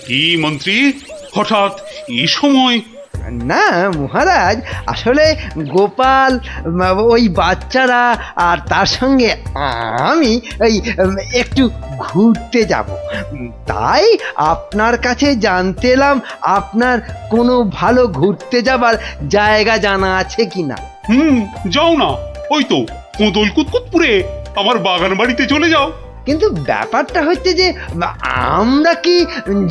কি মন্ত্রী, হঠাৎ এই সময়? না মহারাজ, আসলে গোপাল, ওই বাচ্চারা আর তার সঙ্গে আমি ওই একটু ঘুরতে যাব, তাই আপনার কাছে জানতে এলাম আপনার কোনো ভালো ঘুরতে যাবার জায়গা জানা আছে কিনা। যাও না, ওই তো কোদল কুতকুতপুরে আমার বাগান বাড়িতে চলে যাও। কিন্তু ব্যাপারটা হচ্ছে যে আমরা কি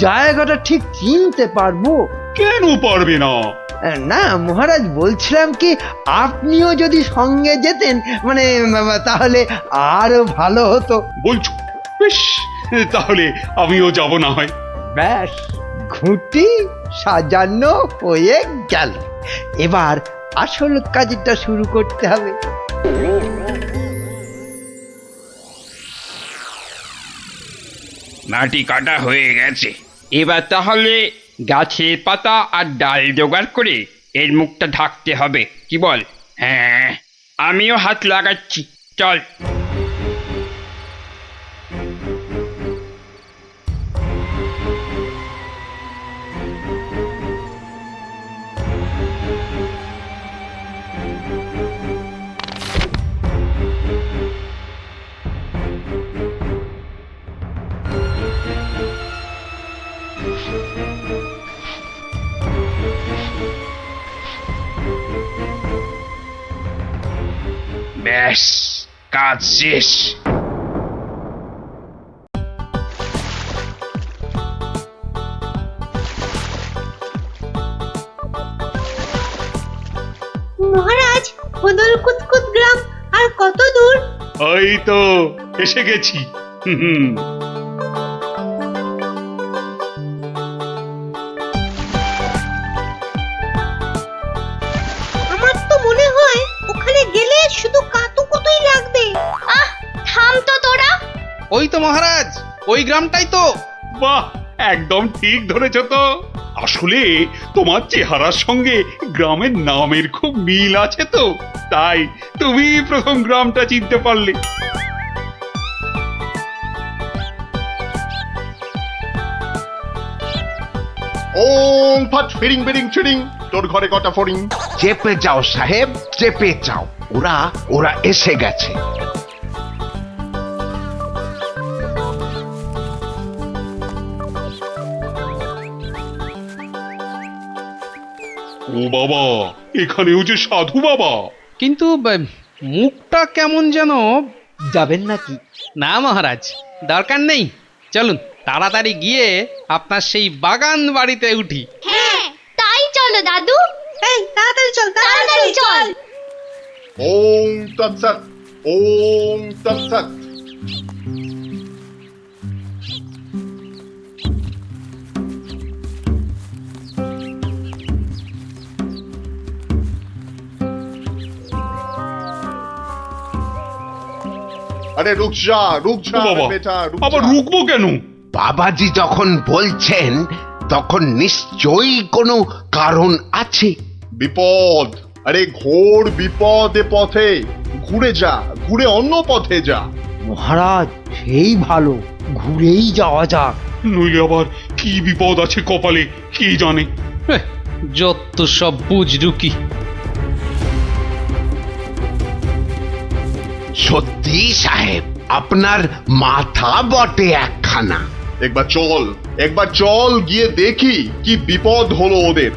জায়গাটা ঠিক চিনতে পারবো? কেন পারবে না? না মহারাজ, বলছিলাম কি আপনিও যদি সঙ্গে যেতেন, মানে তাহলে আরো ভালো হতো। বলছো? বেশ, তাহলে আমিও যাব না হয়। ব্যাস, ঘুঁটি সাজানো হয়ে গেল, এবার আসল কাজটা শুরু করতে হবে। মাটি কাটা হয়ে গেছে, এবার তাহলে গাছের পাতা আর ডাল জোগাড় করে এর মুখটা ঢাকতে হবে, কি বল? হ্যাঁ, আমিও হাত লাগাচ্ছি, চল। ব্যাস, কাজ শেষ। মহারাজ, কোদল কুতকুত গ্রাম আর কত দূর? ওই তো এসে গেছি। আমার তো মনে হয় ওখানে গেলে শুধু কাতুকুতুই লাগবে। আহ, থাম তো তোরা। ওই তো মহারাজ, ওই গ্রামটাই তো। বাহ, একদম ঠিক ধরেছ তো। আসলে তোমার চেহারার সঙ্গে গ্রামের নামের খুব মিল আছে তো, তাই তুমি প্রথম গ্রামটা চিনতে পারলে। ওম ফট ফিরিং বিরিং চিরিং, তোর ঘরে কটা ফড়িং? চেপে যাও সাহেব, চেপে যাও, ওরা ওরা এসে গেছে। ও বাবা, এখানেও যে সাধু বাবা। কিন্তু মুখটা কেমন যেন। যাবেন নাকি? না মহারাজ, দরকার নেই, চলুন তাড়াতাড়ি গিয়ে আপনার সেই বাগান বাড়িতে উঠি। হ্যাঁ, তাই চলো দাদু। এই তাড়াতাড়ি চল, তাড়াতাড়ি চল। ওম তৎসৎ, ওম তৎসৎ। আরে রুক যা, রুক যা ও বাবা, বেটা, রুক আবার যা। রুকবো কেন? বাবাজি যখন বলছেন তখন নিশ্চয়ই কোনো কারণ আছে। বিপদ, আরে ঘোর বিপদ এ পথে। ঘুরে যা, ঘুরে অন্য পথে যা। মহারাজ, সেই ভালো, ঘুরেই যাওয়া যাক। নইলে আবার কি বিপদ আছে কপালে, কি জানে। যত সব বুঝরুকি। সত্যি সাহেব, আপনার মাথা বটে একখানা। একবার চল, একবার চল, গিয়ে দেখি কি বিপদ হলো ওদের।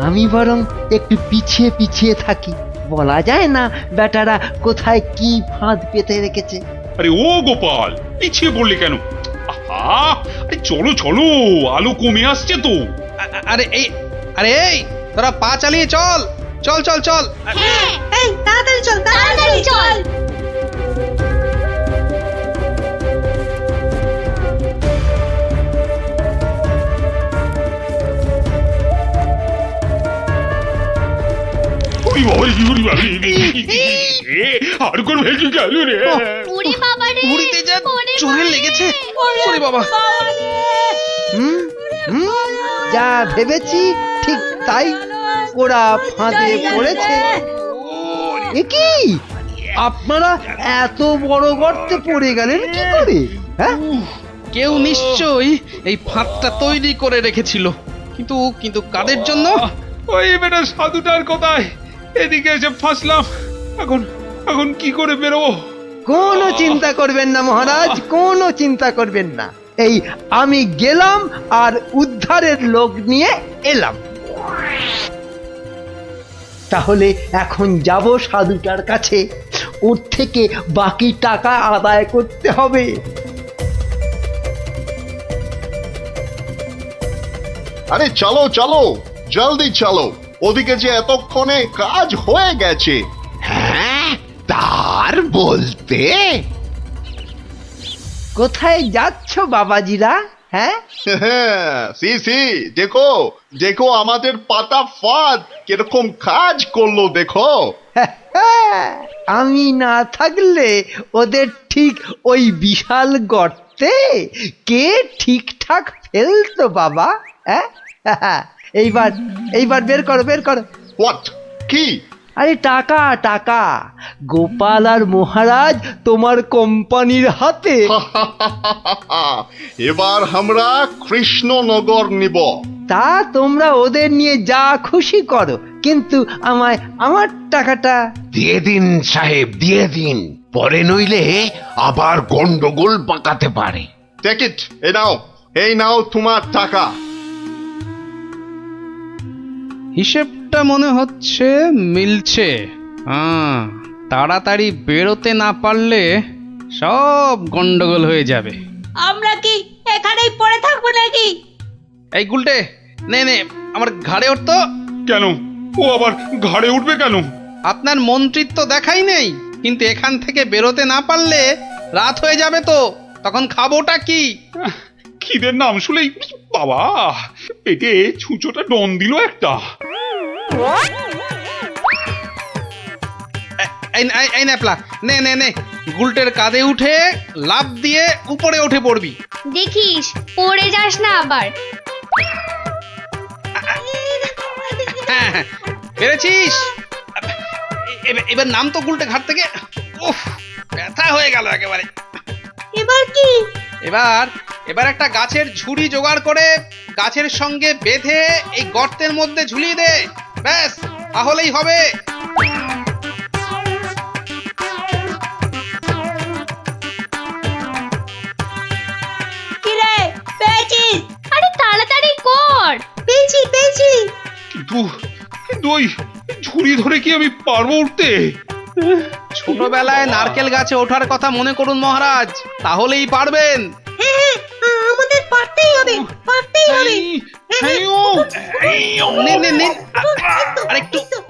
আমি বরং একটু পিছিয়ে পিছিয়ে থাকি, বলা যায় না বেটারা কোথায় কি ফাঁদ পেতে রেখেছে। আরে ও গোপাল, পিছিয়ে পড়লে কেন? আহা, আরে চলো চলো, আলো কমে আসছে তো। আরে এই, তোরা পা চালিয়ে চল, চল চল চল। হ্যাঁ, এই তাড়াতাড়ি চল, তাড়াতাড়ি চল। আর কোন ভেঙে গেল রে? ওরে বাবা রে, ঘুড়িতে যা জোরে লেগেছে। ওরে বাবা। হুম হুম, যা ভেবেছি ঠিক তাই, ওরা ফাঁদে পড়েছে। এ কি আপনারা এত বড় গর্তে পড়ে গেলেন কি করে? হ্যাঁ, কেউ নিশ্চয়ই এই ফাঁদটা তৈরি করে রেখেছিল, কিন্তু কিন্তু কাদের জন্য? ওই বেটা সাধুটার কথায় এদিকে এসে ফাঁসলাম। এখন এখন কি করে বেরোবো? কোনো চিন্তা করবেন না মহারাজ, কোনো চিন্তা করবেন না। এই আমি গেলাম আর উদ্ধারের লোক নিয়ে এলাম। তাহলে এখন যাব সাধুটার কাছে, ওর থেকে বাকি টাকা আদায় করতে হবে। আরে চলো চলো, জলদি চলো, ওদিকে যে এতক্ষণে কাজ হয়ে গেছে। হ্যাঁ, তার বলতে কোথায় যাচ্ছ বাবাজিরা? হ্যাঁ, সি সি, দেখো দেখো আমাদের পাতা ফাঁদ কিরকম কাজ করলো দেখো। আমি না থাকলে ওদের ঠিক ওই বিশাল গর্তে কে ঠিকঠাক ফেলতো বাবা? হ্যাঁ, এইবার এইবার বের করো, বের করো। হোয়াট? কি? আরে টাকা টাকা, গোপাল আর মহারাজ তোমার কোম্পানির হাতে। এবার আমরা কৃষ্ণনগর নিব। তা তোমরা ওদের নিয়ে যা খুশি করো, কিন্তু আমায় আমার টাকাটা। দিয়ে দিন সাহেব, দিয়ে দিন, পরে নইলে আবার গন্ডগোল পাকাতে পারে। টেক ইট, এই নাও তোমার টাকা। হিসেবটা মনে হচ্ছে মিলছে। হ্যাঁ, তাড়াতাড়ি বেরোতে না পারলে সব গন্ডগোল হয়ে যাবে। আমরা কি এখানেই পড়ে থাকবো নাকি? এই গুলটে, নে নে আমার ঘাড়ে উঠতো। কেন ও আবার ঘাড়ে উঠবে কেন? আপনার মন্ত্রিত্ব দেখাই নেই, কিন্তু এখান থেকে বেরোতে না পারলে রাত হয়ে যাবে তো, তখন খাবোটা কি? খিদের নাম শুলেই বাবা পেটে ছুঁচোটা ডন দিল একটা। এই ন্যাপলা, নে নে নে, গুলটের কাঁধে উঠে লাফ দিয়ে উপরে উঠে পড়বি। দেখিস পড়ে যাস না আবার। হ্যাঁ হ্যাঁ, পেরেছিস? এবার নাম তো গুলটে ঘাট থেকে। উফ, ব্যথা হয়ে গেল একেবারে। এবার কি? এবার এবার একটা গাছের ঝুড়ি জোগাড় করে গাছের সঙ্গে বেঁধে এই গর্তের মধ্যে ঝুলিয়ে দে, ব্যাস তাহলেই হবে। কিরে, পেয়েছিস? আরে তাড়াতাড়ি কর। পেয়েছি পেয়েছি। কিন্তু কিন্তু ওই ঝুড়ি ধরে কি আমি পারবো উঠতে? ছোটবেলায় নারকেল গাছে ওঠার কথা মনে করুন মহারাজ, তাহলেই পারবেন। হ্যাঁ হ্যাঁ, আমাদের পারতেই হবে, পারতেই হবে। নে নে নে,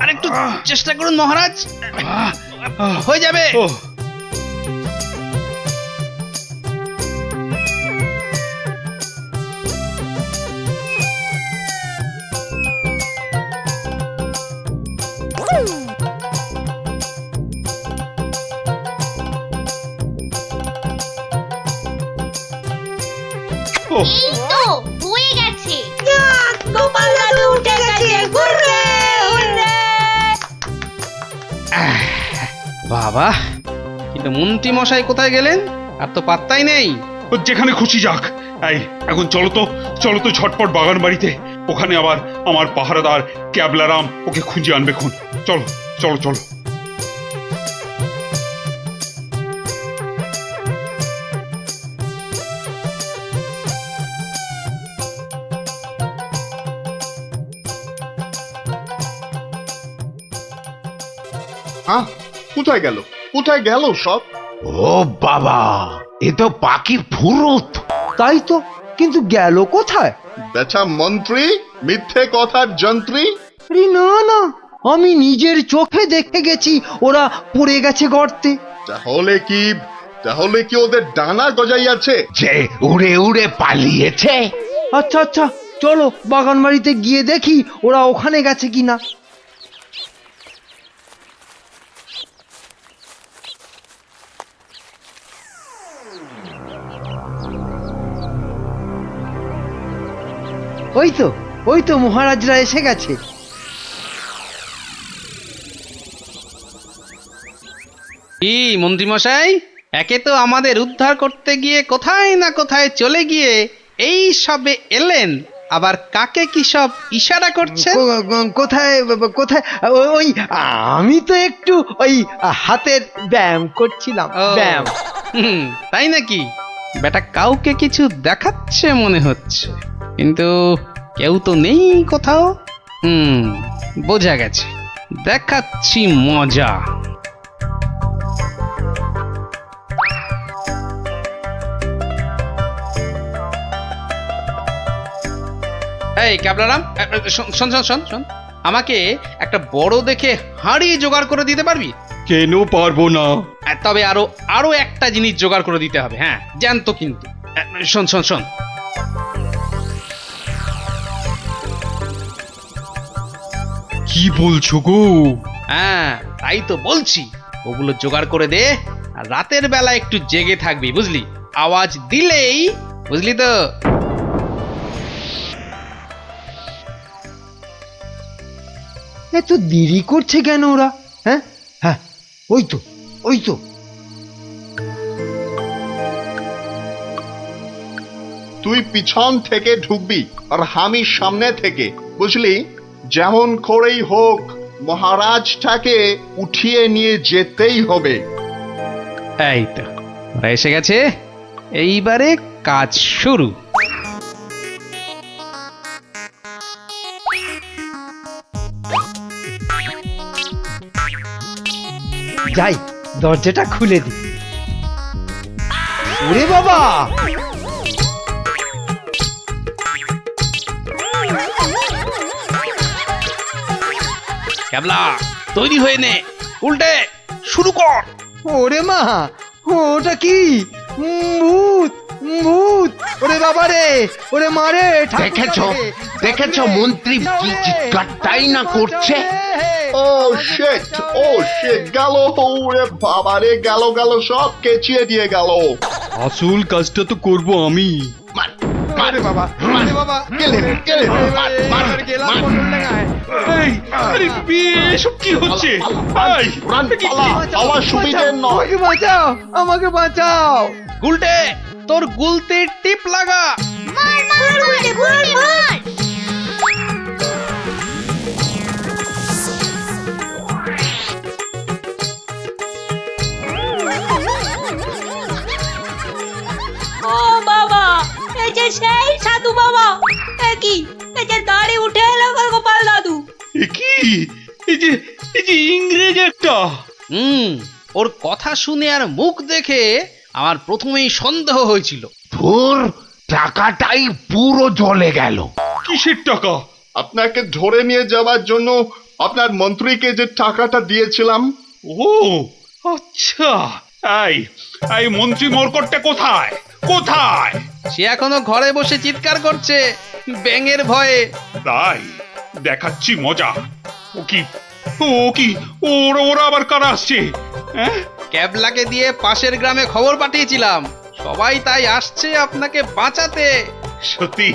আরেকটু চেষ্টা করুন মহারাজ, হয়ে যাবে। ও ও এই তো হয়ে গেছে। যাক, গোপাল দাদু উঠে গেছে। Hurray hurray. বাবা, কিন্তু মন্ত্রী মশাই কোথায় গেলেন? আর তো পাত্তাই নেই। ও যেখানে খুশি যাক। এই এখন চলো তো ঝটপট বাগান বাড়িতে। ওখানে আবার আমার পাহারাদার ক্যাবলারাম ওকে খুঁজে আনবে খুন। চলো চলো চলো। হ্যাঁ, কোথায় গেল, কোথায় গেল সব? ও বাবা, এ তো পাখির ফুরুত। তাই তো, কিন্তু গেল কোথায়? বেটা মন্ত্রী, মিথ্যে কথার যন্ত্রী। আরে না না, আমি নিজের চোখে দেখে গেছি ওরা পড়ে গেছে গর্তে। তাহলে কি ওদের ডানা গজাইয়াছে? যে উড়ে উড়ে পালিয়েছে। আচ্ছা আচ্ছা, চলো বাগান বাড়িতে গিয়ে দেখি ওরা ওখানে গেছে কিনা। ওই তো মহারাজরা এসে গেছে। কি মন্ত্রীমশাই, একে তো আমাদের উদ্ধার করতে গিয়ে কোথায় না কোথায় চলে গিয়ে এই সবে এলেন, আবার কাকে কি সব ইশারা করছেন? কোথায় কোথায় ওই আমি তো একটু ওই হাতের ব্যায়াম করছিলাম, ও, ব্যায়াম। তাই নাকি? বেটা কাউকে কিছু দেখাচ্ছে মনে হচ্ছে, কিন্তু কেউ তো নেই কোথাও। বোঝা গেছে, দেখাচ্ছি মজা। এই ক্যাবলারাম, শোন শোন শোন শোন শোন, আমাকে একটা বড় দেখে হাঁড়ি জোগাড় করে দিতে পারবি? কেন পারবো না? তবে আরো আরো একটা জিনিস জোগাড় করে দিতে হবে, হ্যাঁ জানতো কিন্তু। শোন শোন শোন, কি বলছো গো? হ্যাঁ তাই তো বলছি, ওগুলো জোগাড় করে দে, আর রাতের বেলা একটু জেগে থাকবি, বুঝলি? আওয়াজ দিলেই, বুঝলি তো? এত দেরি করছে কেন ওরা? হ্যাঁ হ্যাঁ, ওই তো ওই তো। তুই পিছন থেকে ঢুকবি আর আমি সামনে থেকে, বুঝলি? যেমন করেই হোক মহারাজটাকে উঠিয়ে নিয়ে যেতেই হবে। এই তো ওরা এসে গেছে, এইবারে কাজ শুরু। যাই, দরজাটা খুলে দি। ওরে বাবা, ক্যাবলা তৈরি হয়ে নে, উল্টে শুরু কর। ওরে মা, ওটা কি? ভূত, ভূত! ওরে বাবা রে, ওরে মারে! দেখেছো দেখেছো মন্ত্রী কি চিৎকারটাই না করছে। ও শিট, ও শিট, গেল! ওরে বাবা রে, গেল গেল, সব কেচিয়ে দিয়ে গেল। আসল কাজটা তো করব আমি। মার, মার, ওরে বাবা, মার, ওরে বাবা! গেলে, গেলে, মার, মার, গেলাম মার। বটল ডাঙায়। এই, আরে এসব কি হচ্ছে? এই, রান, পালা, আমার সুবিধে নয়। আমাকে বাঁচাও, আমাকে বাঁচাও! গুলটে তোর গুলতির টিপ লাগা। মার মার মার মার মার ও বাবা, এই যে সেই সাধু বাবা, এ কি, এই যে দাড়ি উঠে এলো গো গোপাল দাদু। এ কি? এই যে ইংরেজ একটা। ওর কথা শুনে আর মুখ দেখে আমার প্রথমেই সন্দেহ হয়েছিল। ধুর, টাকাটাই পুরো জ্বলে গেল। কিসের টাকা? আপনাকে ধরে নিয়ে যাওয়ার জন্য আপনার মন্ত্রীকে যে টাকাটা দিয়েছিলাম। ও আচ্ছা, এই মন্ত্রী মরকটটা কোথায়? কোথায়? সে এখনো ঘরে বসে চিৎকার করছে ব্যাঙের ভয়ে। তাই দেখাচ্ছি মজা। ও কি, ওরা আবার কারা আসছে? হ্যাঁ, ক্যাবলাকে দিয়ে পাশের গ্রামে খবর পাঠিয়েছিলাম, সবাই তাই আসছে আপনাকে বাঁচাতে। সত্যি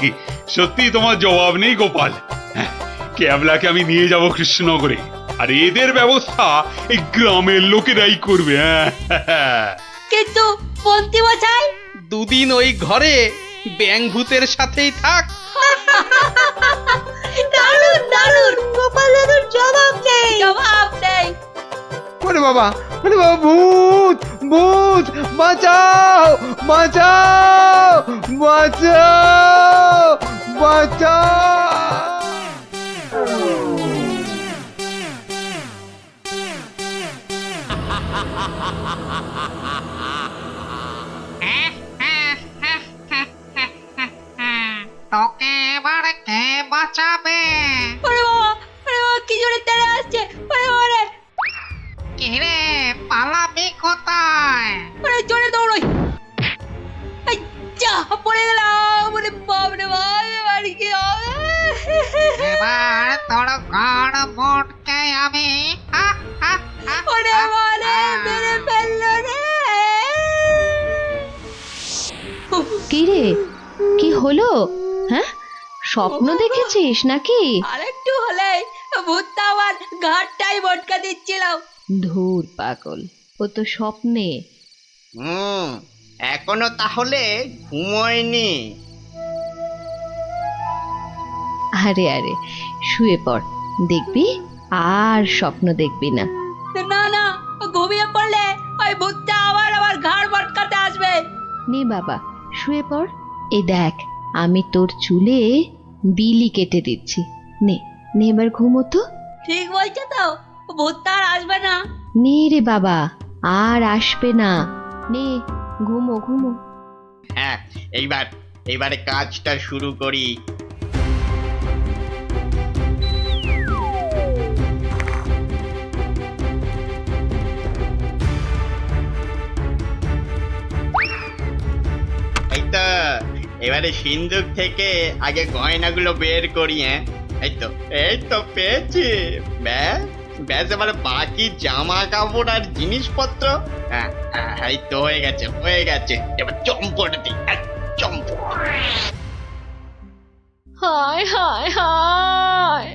সত্যি তোমার জবাব নেই গোপাল। হ্যাঁ, ক্যাবলাকে আমি নিয়ে যাব কৃষ্ণনগরে, আর এদের ব্যবস্থা এই গ্রামের লোকেরাই করবে। হ্যাঁ, কিন্তু মন্ত্রী মশাই, দুদিন ওই ঘরে ব্যাঙ ভূতের সাথেই থাক। দারুণ দারুণ, গোপাল দাদুর জবাব নেই, জবাব নেই। ওরে বাবা, ওরে বাবা! ভূত, ভূত! বাঁচাও, বাঁচাও, বাঁচাও, বাঁচাও! তোকে এবার কে বাঁচাবে? ওরে বাবা, ওরে বাবা, কি জোরে তেড়ে আসছে! ওরে বাবা রে, কিরে, পালাবি কোথায়? ওরে জোরে দৌড়ই! এই যা, পড়ে গেলাম! ওরে বাপ রে বাপ, এবার কি হবে? এবার তোর ঘর মোটকে আমি। হা, হা, হা, ওরে হা, বাবা রে, হা। মেরে ফেললো রে! কি রে, কি হলো? হ্যাঁ, স্বপ্ন দেখেছিস নাকি? আরেকটু হলে ভূতটা আমার ঘাটটাই মটকা দিচ্ছিল। ধুর পাগল, ও তো স্বপ্নে। এখনো তাহলে ঘুমোয়নি। আরে আরে, শুয়ে পড়, দেখবি আর স্বপ্ন দেখবি না। না না, ঘুমিয়ে পড়লে ওই ভূতটা আবার আমার ঘাড় মটকাতে আসবে। নে বাবা, শুয়ে পড়। এই দেখ, আমি তোর চুলে বিলি কেটে দিচ্ছি। নে নে, এবার ঘুমো তো। ঠিক বলছো তো, ভূতটা আর আসবে না। নে রে বাবা, আর আসবে না। নে, ঘুমো ঘুমো। হ্যাঁ, এইবারে কাজটা শুরু করি। এই তো, এবারে সিন্দুক থেকে আগে গয়নাগুলো বের করি। হ্যাঁ, এই তো পেয়েছি। ব্যাস ব্যাস, এবারে বাকি জামা কাপড় আর জিনিসপত্র। হ্যাঁ হ্যাঁ, এই তো হয়ে গেছে। এবার চম্পট দিই, চম্পট। হায় হায় হায়,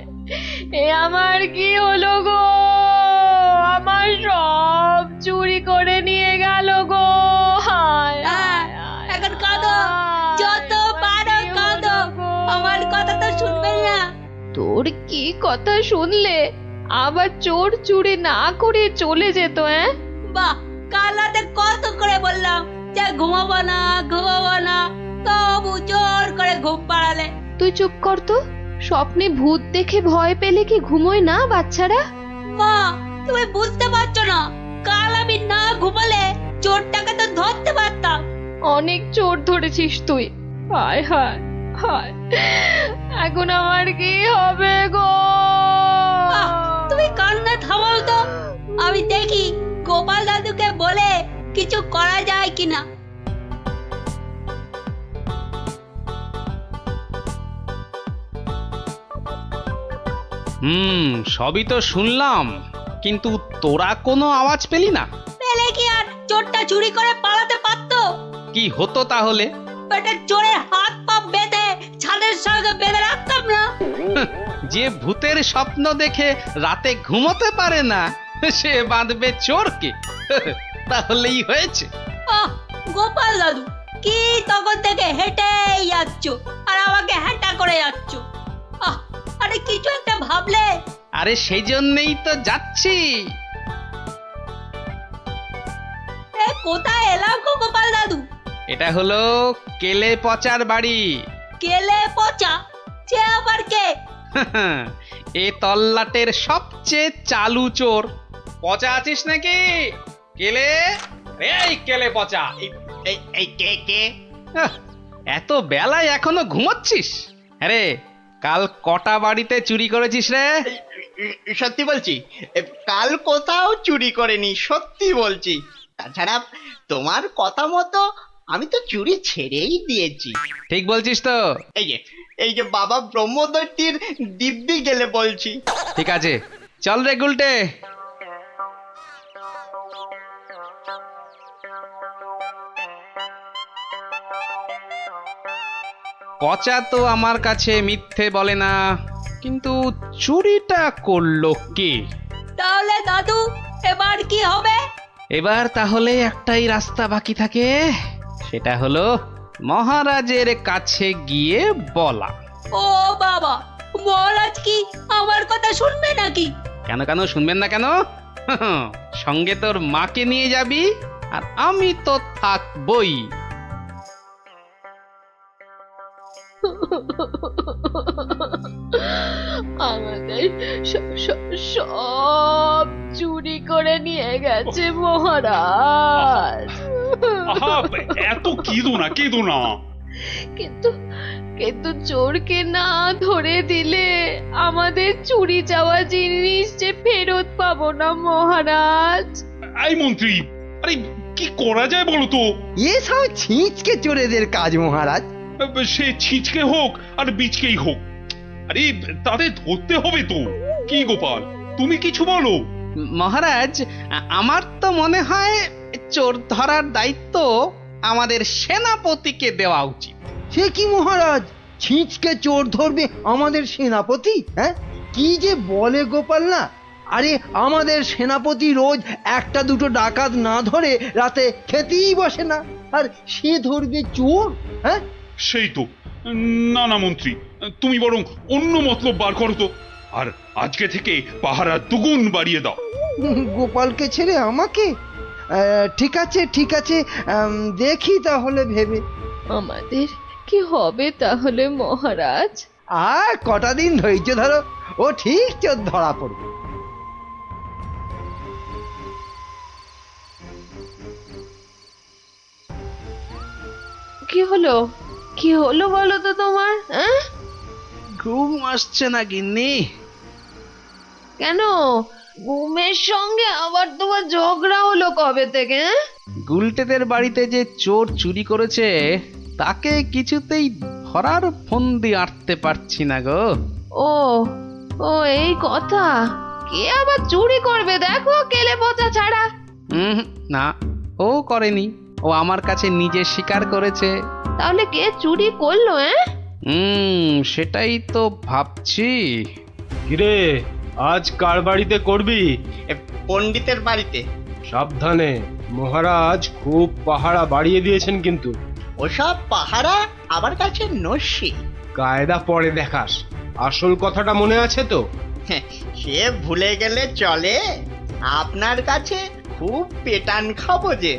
এ আমার কি হলো গো? আমার সব চুরি করে নিয়ে গেল গো। হায় হায় হায়, এখন কাঁদো, যত পারো কাঁদো, আমার কথা তো শুনবে না। তোর কি কথা শুনলে আবার চোর চুরি না করে চলে যেত? বাহ, কাল রাতে কত করে বললাম যে ঘুমাবো না, তবু জোর করে ঘুম পাড়ালে। তুই চুপ কর তো। স্বপ্নে ভূত দেখে ভয় পেলে কি ঘুমোয় না বাচ্চারা? মা, তুমি বুঝতে পারছো না, কাল আমি না ঘুমালে চোরটাকে তো ধরতে পারতাম। অনেক চোর ধরেছিস তুই। হায় হায় হায়, এখন আমার কি হবে গো? আহ, তুমি কান্না থামাও তো, আমি দেখি গোপাল দাদুকে বলে কিছু করা যায় কিনা। সবই তো শুনলাম, কিন্তু তোরা কোনো আওয়াজ পেলি না। পেলে কি আর চোরটা চুরি করে পালাতে পারতো? কি হতো তাহলে? পেটের চোরের হাত পা বেঁধে ছাদের সঙ্গে বেঁধে রাখতাম না। যে ভূতের স্বপ্ন দেখে রাতে ঘুমোতে পারে না, সে বাঁধবে চোরকে। তাহলেই হয়েছে। আহ, গোপাল দাদু, কি তখন থেকে হেঁটেই যাচ্ছ আর আমাকে হ্যাঁটা করে যাচ্ছ? আরে কিছু একটা ভাবলে। আরে সেই জন্যই তো যাচ্ছি। কোথায় এলাম গো গোপাল দাদু? এটা হলো কেলে পচার বাড়ি। কেলে পচা? সে আবার কে? এ তল্লাটের সবচেয়ে চালু চোর। পচা আছিস নাকি? কেলে, এই কেলে পচা। এই কে? এত বেলায় এখনো ঘুমাচ্ছিস? আরে কাল কটা বাড়িতে চুরি করেছিস রে? সত্যি বলছি, কাল কোথাও চুরি করেনি, সত্যি বলছি। তাছাড়া তোমার কথা মতো আমি তো চুরি ছেড়েই দিয়েছি। ঠিক বলছিস তো? এই যে বাবা ব্রহ্মদৈত্যের দিব্যি গেলে বলছি। ঠিক আছে, চল রে গুলটে। পচা তো আমার কাছে মিথ্যে বলে না, কিন্তু চুরিটা করলো কে? তাহলে দাদু, এবার কি হবে? এবার তাহলে একটাই রাস্তা বাকি থাকে, সেটা হলো মহারাজের কাছে গিয়ে বলা। ও বাবা, মহারাজ কি আমার কথা শুনবে নাকি? কেন কেন শুনবেন না কেন? সঙ্গে তোর মাকে নিয়ে যাবি, আর আমি তো থাকবই। আমাদের সব চুরি করে নিয়ে গেছে মহারাজ। এত কেঁদো না। কিন্তু চোরকে না ধরে দিলে আমাদের চুরি যাওয়া জিনিস যে ফেরত পাবো না মহারাজ। এই মন্ত্রী, আরে কি করা যায় বলো তো? এসব ছিঁচকে চোরেদের কাজ মহারাজ। সে ছিচকে হোক আর বিচকেই হোক, আরে তাদের ধরতে হবে তো। কি গোপাল, তুমি কিছু বলো। মহারাজ, আমার তো মনে হয় চোর ধরার দায়িত্ব আমাদের সেনাপতিকে দেওয়া উচিত। সে কি মহারাজ, ছিঁচকে চোর ধরবে আমাদের সেনাপতি? হ্যাঁ, কি যে বলে গোপাল না। আরে আমাদের সেনাপতি রোজ একটা দুটো ডাকাত না ধরে রাতে খেতেই বসে না, আর সে ধরবে চোর? হ্যাঁ, সেই তো। না না মন্ত্রী, তুমি বরং অন্য মতলব বার করো তো, আর আজকে থেকে পাহারা দুগুণ বাড়িয়ে দাও। গোপালকে ছেড়ে আমাকে? ঠিক আছে ঠিক আছে, দেখি তাহলে ভেবে। আমাদের কি হবে তাহলে মহারাজ? আর কটা দিন ধৈর্য ধরো, ও ঠিক চোর ধরা পড়বে। কি হলো, কি হলো বলো তো তোমার? হ্যাঁ, ঘুম আসছে না গিন্নি? কেন ঘুমের সঙ্গে আবার তোমার ঝগড়া হলো কবে থেকে? হ্যাঁ? গুলটেদের বাড়িতে যে চোর চুরি করেছে তাকে কিছুতেই ধরার ফন্দি আঁটতে পারছি না গো। ও ও এই কথা। কে আবার চুরি করবে দেখো, কেলে পচা ছাড়া। না, ও করেনি, ও আমার কাছে নিজে স্বীকার করেছে। তাহলে কে চুরি করলো? সেটাই তো ভাবছি। কিরে, আজ কার বাড়িতে করবি? পণ্ডিতের বাড়িতে। সাবধানে, মহারাজ খুব পাহারা বাড়িয়ে দিয়েছেন কিন্তু। ওসব পাহারা আমার কাছে নস্যি। কায়দা পরে দেখাস, আসল কথাটা মনে আছে তো? সে ভুলে গেলে চলে? আপনার কাছে খুব পেটান খাবো যে।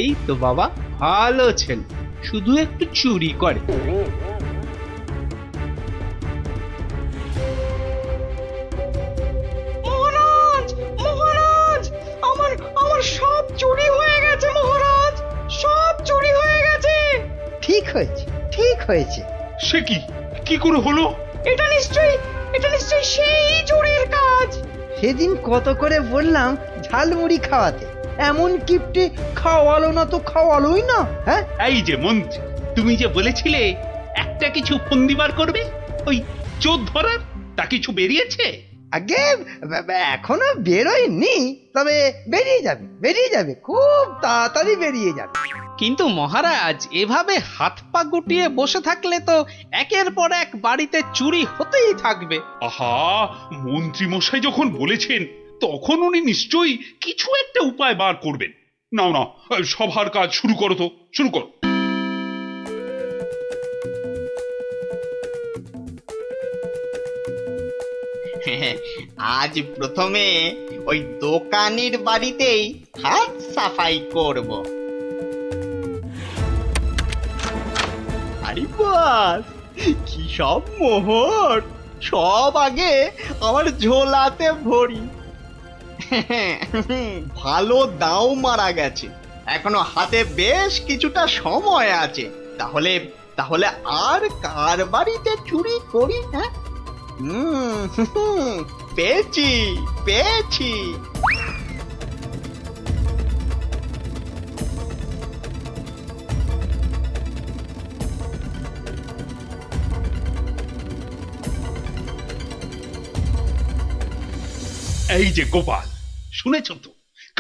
এই তো বাবা, ভালো ছেলে, শুধু একটু চুরি করে। মহারাজ, মহারাজ, আমার সব চুরি হয়ে গেছে মহারাজ, সব চুরি হয়ে গেছে। ঠিক হয়েছে ঠিক হয়েছে। সে কি, কি করে হলো? এটা নিশ্চয়ই সেই চোরের কাজ। সেদিন কত করে বললাম ঝালমুড়ি খাওয়াতে, এমন কিপটে খাওয়ালো না তো খাওয়ালোই না। হ্যাঁ, এই যে মন্ত্রী, তুমি যে বলেছিলে একটা কিছু ফন্দি বার করবে ওই চোর ধরার, তা কিছু বেরিয়েছে? আগে এখনো বেরোয়নি, তবে বেরিয়ে যাবে, খুব তাড়াতাড়ি বেরিয়ে যাবে। কিন্তু মহারাজ, এভাবে হাত পা গুটিয়ে বসে থাকলে তো একের পর এক বাড়িতে চুরি হতেই থাকবে। আহা, মন্ত্রী মশাই যখন বলেছেন তখন উনি নিশ্চয়ই কিছু একটা উপায় বার করবেন। নাও না, সভার কাজ শুরু করো তো, শুরু করো। আজ প্রথমে ওই দোকানির বাড়িতেই হাত সাফাই করব। আরে বাস, কি সব মোহর! সব আগে আমার ঝোলাতে ভরি। ভালো দাও মারা গেছে, এখনো হাতে বেশ কিছুটা সময় আছে। তাহলে তাহলে আর কার বাড়িতে চুরি করি? হ্যাঁ, পেয়েছি পেয়েছি। এই যে গোপাল, শুনেছ তো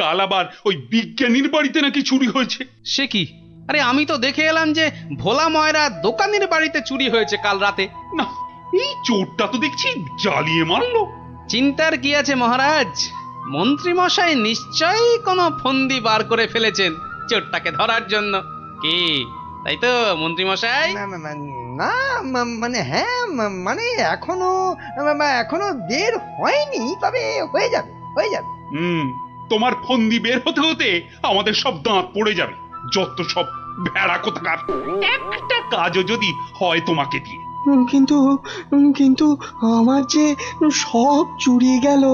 কাল আবার ওই বিজ্ঞানীর বাড়িতে নাকি চুরি হয়েছে? সে কি? আরে আমি তো দেখে এলাম যে ভোলা ময়রা দোকানের বাড়িতে চুরি হয়েছে কাল রাতে। না, এই চোরটা তো দেখছি জ্বালিয়ে মারলো। চিন্তার কি আছে মহারাজ, মন্ত্রী মশাই নিশ্চয়ই কোনো ফন্দি বার করে ফেলেছেন চোরটাকে ধরার জন্য। কি তাই তো মন্ত্রী মশাই? না মানে হ্যাঁ, মানে এখনো বের হয়নি, তবে হয়ে যাবে। তোমার ফন্দি বের হতে হতে আমাদের সব দাঁত পড়ে যাবে, যত সব ভেড়া কোথাকার। একটা কাজও যদি হয় তোমাকে দিয়ে। কিন্তু আমার যে সব চুরি গেল,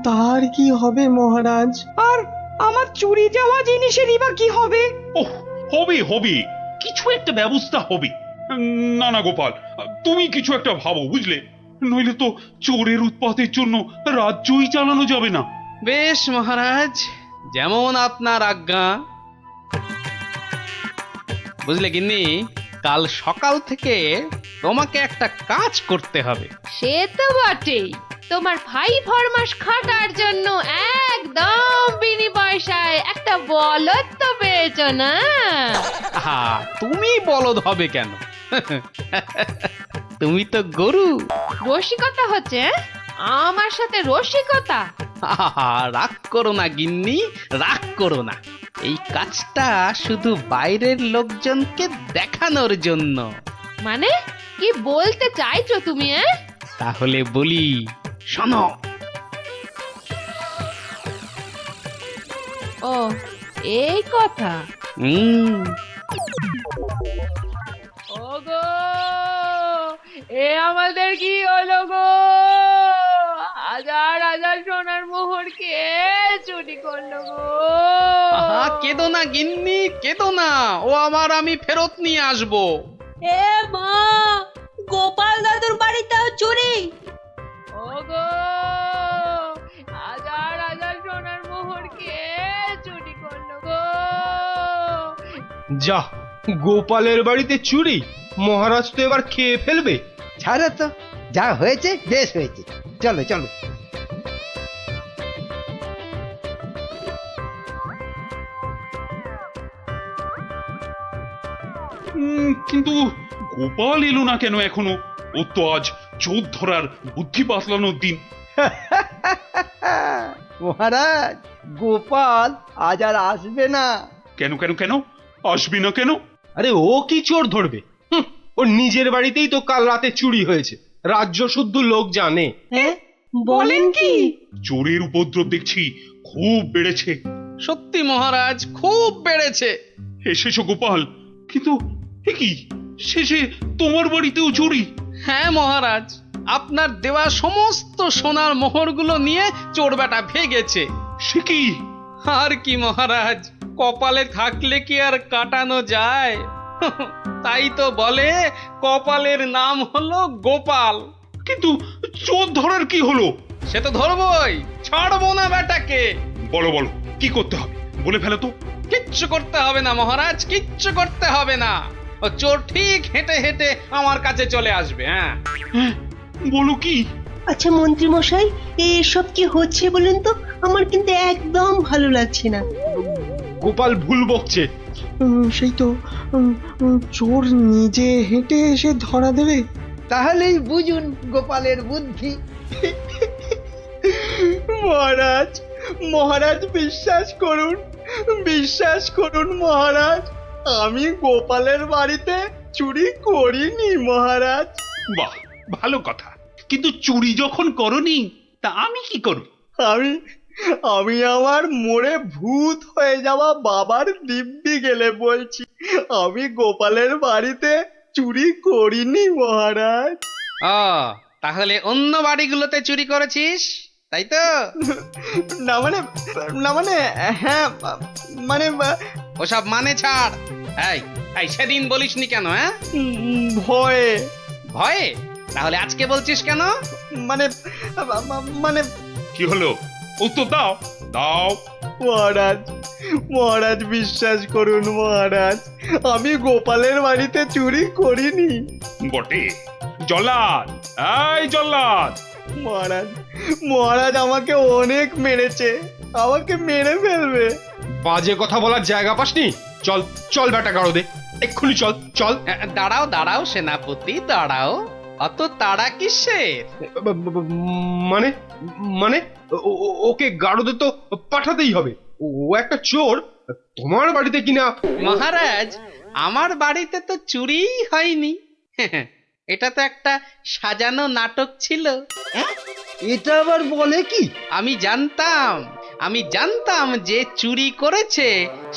তার কি হবে মহারাজ? আর আমার চুরি যাওয়া জিনিসেরই বা কি হবে? ওহ, হবে, কিছু একটা ব্যবস্থা হবে। না না গোপাল, তুমি কিছু একটা ভাবো, বুঝলে? নইলে তো চোরের উৎপাতের জন্য রাজ্যই চালানো যাবে না। বেশ মহারাজ, যেমন আপনার আজ্ঞা। বুঝলে গিন্নি, কাল সকাল থেকে তোমাকে একটা কাজ করতে হবে। সে তো বটেই, তোমার ভাই ফরমাস খাটার জন্য একদম বিনি পয়সায় একটা বলদ তো পেয়েছ না? তুমি বলদ হবে কেন? তুমি তো গরু। রসিকতা হচ্ছে? আমার সাথে রসিকতা? আহা, রাগ করো না গিন্নি, রাগ করো না। এই কাজটা শুধু বাইরের লোকজনকে দেখানোর জন্য। মানে কি বলতে চাইছো তুমি? তাহলে বলি, শোনো। ও, এই কথা। ওগো, এ আমাদের কি হলো গো? হাজার হাজার সোনার মোহর কে চুরি করলো গো? আহা, কেঁদো না গিন্নি, কেঁদো না। ও আমার, আমি ফেরত নিয়ে আসবো। এ মা, গোপাল দাদুর বাড়িতেও চুরি? ওগো, হাজার হাজার সোনার মোহর কে চুরি করলো গো? যা, গোপালের বাড়িতে চুরি? মহারাজ তো এবার খেয়ে ফেলবে। ছাড়ো তো, যা হয়েছে বেশ হয়েছে, চলো চলো। কিন্তু গোপাল এলো না কেন এখনো? ও তো আজ চোর ধরার বুদ্ধি পাতলানোর দিন। মহারাজ, গোপাল আজ আর আসবে না। কেন কেন কেন আসবি না কেন? আরে ও কি চোর ধরবে? ওর নিজের বাড়িতেই তো কাল রাতে চুরি হয়েছে, রাজ্য শুদ্ধ লোক জানে। হ্যাঁ, বলেন কি? চোরের উপদ্রব দেখছি খুব বেড়েছে। সত্যি মহারাজ, খুব বেড়েছে। এসেছো গোপাল, কিন্তু এ কি, শেষে তোমার বাড়িতেও চুরি? হ্যাঁ মহারাজ, আপনার দেওয়া সমস্ত সোনার মোহরগুলো নিয়ে চোর বেটা ভেগেছে। সে কি? আর কি মহারাজ, কপালে থাকলে কি আর কাটানো যায়? তাই তো বলে কপালের নাম হলো গোপাল। কিন্তু চোর ধরার কি হলো? সে তো ধরবই, ছাড়বো না বেটাকে। বলো বলো, কি করতে হবে বলে ফেলো তো। কিচ্ছু করতে হবে না মহারাজ, কিচ্ছু করতে হবে না। ও চোর ঠিক হেঁটে হেঁটে আমার কাছে চলে আসবে। হ্যাঁ, বলো কি? আচ্ছা মন্ত্রী মশাই, এসব কি হচ্ছে বলুন তো? আমার কিন্তু একদম ভালো লাগছে না। গোপাল ভুল বকছে। সেই তো, চোর নিজে হেঁটে এসে ধরা দেবে। তাহলেই বুঝুন গোপালের বুদ্ধি। মহারাজ, মহারাজ বিশ্বাস করুন, বিশ্বাস করুন মহারাজ, আমি গোপালের বাড়িতে চুরি করিনি মহারাজ। বাহ, ভালো কথা। কিন্তু চুরি যখন করনি, তা আমি কি করব? আমি আমার মোড়ে ভূত হয়ে যাওয়া বাবার দিব্যি গেলে বলছি, আমি গোপালের বাড়িতে চুরি করিনি মহারাজ। ও, তাহলে অন্য বাড়িগুলোতে চুরি করেছিস, তাই তো? না মানে হ্যাঁ, মানে ওসব মানে ছাড়। এই এই সেদিন বলিসনি কেন? হ্যাঁ, ভয়ে। ভয়ে? তাহলে আজকে বলছিস কেন? মানে মানে কি হলো? উত্তর দাও, দাও। মহারাজ, মহারাজ বিশ্বাস করুন মহারাজ, আমি গোপালের বাড়িতে চুরি করিনি। বটে? জল্লাদ, এই জল্লাদ! মহারাজ, মহারাজ আমাকে অনেক মেরেছে, আমাকে মেরে ফেলবে। বাজে কথা বলার জায়গা পাসনি? চল চল বেটা গাড়ো দে, এক্ষুনি চল চল। দাঁড়াও দাঁড়াও সেনাপতি, দাঁড়াও। অত তাড়া কিসের? মানে মানে ওকে গাড়োদে তো পাঠাতেই হবে। ও একটা চোর, তোমার বাড়িতে কিনা। মহারাজ, আমার বাড়িতে তো চুরিই হয়নি। এটা তো একটা সাজানো নাটক ছিল। এটা আবার বলে কি? আমি জানতাম যে চুরি করেছে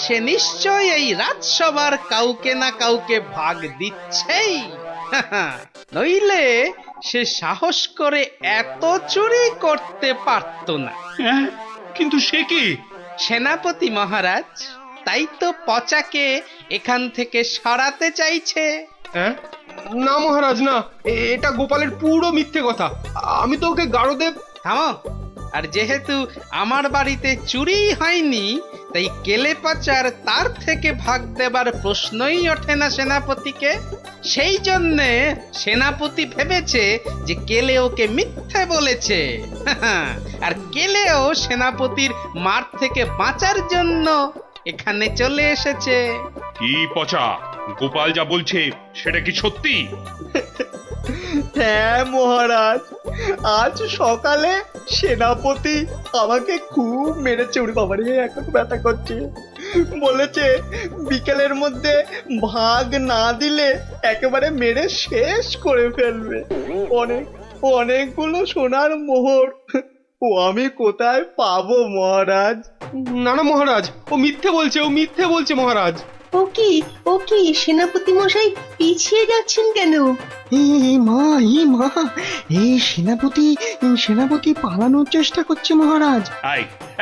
সে নিশ্চয়ই এই রাজসভার কাউকে না কাউকে ভাগ দিচ্ছেই। নইলে সে সাহস করে এত চুরি করতে পারত না। কিন্তু সে কি? সেনাপতি মহারাজ, তাই তো পচাকে এখান থেকে সরাতে চাইছে। হ্যাঁ? না মহারাজ না, এটা গোপালের পুরো মিথ্যে কথা। আমি তো ওকে গাড়োদে। থামো। আর যেহেতু আমার বাড়িতে চুরি হয়নি, তাই কেলে পচার তার থেকে ভাগ দেবার প্রশ্নই ওঠে না সেনাপতিকে। সেই জন্যে সেনাপতি ভেবেছে যে কেলে ওকে মিথ্যে বলেছে। আর কেলেও সেনাপতির মার থেকে বাঁচার জন্য এখানে চলে এসেছে। কি পচা, গোপাল যা বলছে সেটা কি সত্যি? হ্যাঁ মহারাজ, আজ সকালে সেনাপতি আমাকে খুব মেরেছে, ওরে বাবারে এখন ব্যথা করছে। বলেছে বিকেলের মধ্যে ভাগ না দিলে একেবারে মেরে শেষ করে ফেলবে। অনেকগুলো সোনার মোহর ও আমি কোথায় পাবো মহারাজ? না না মহারাজ, ও মিথ্যে বলছে মহারাজ। ও কি সেনাপতি মশাই পিছিয়ে যাচ্ছেন কেন? মা এই সেনাপতি পালানোর চেষ্টা করছে মহারাজ।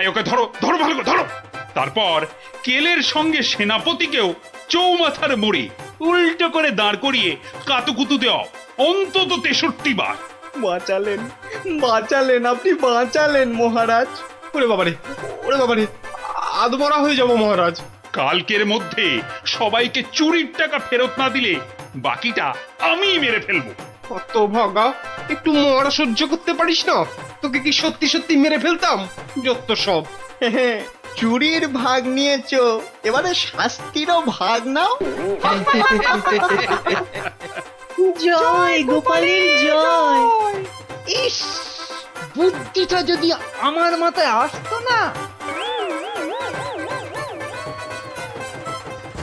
এই ওকে ধরো ধরো, ভালো করে ধরো। তারপর কেলের সঙ্গে সেনাপতিকেও চৌমাথার মোড়ে উল্টো করে দাঁড় করিয়ে কাতুকুতু দেওয়া অন্তত 63 বার। বাঁচালেন আপনি, বাঁচালেন মহারাজ। ওরে বাবারে আদমরা হয়ে যাব মহারাজ। কালকের মধ্যে সবাইকে চুরির টাকা ফেরত না দিলে বাকিটা আমি মেরে ফেলবো। কত ভাগা, একটু মরা সহ্য করতে পারিস না? তোকে কি সত্যি মেরে ফেলতাম? যত সব। চুরির ভাগ নিয়েছো, এবারে শাস্তিরও ভাগ নাও। জয় গোপালের জয়। ইস, বুদ্ধিটা যদি আমার মাথায় আসতো না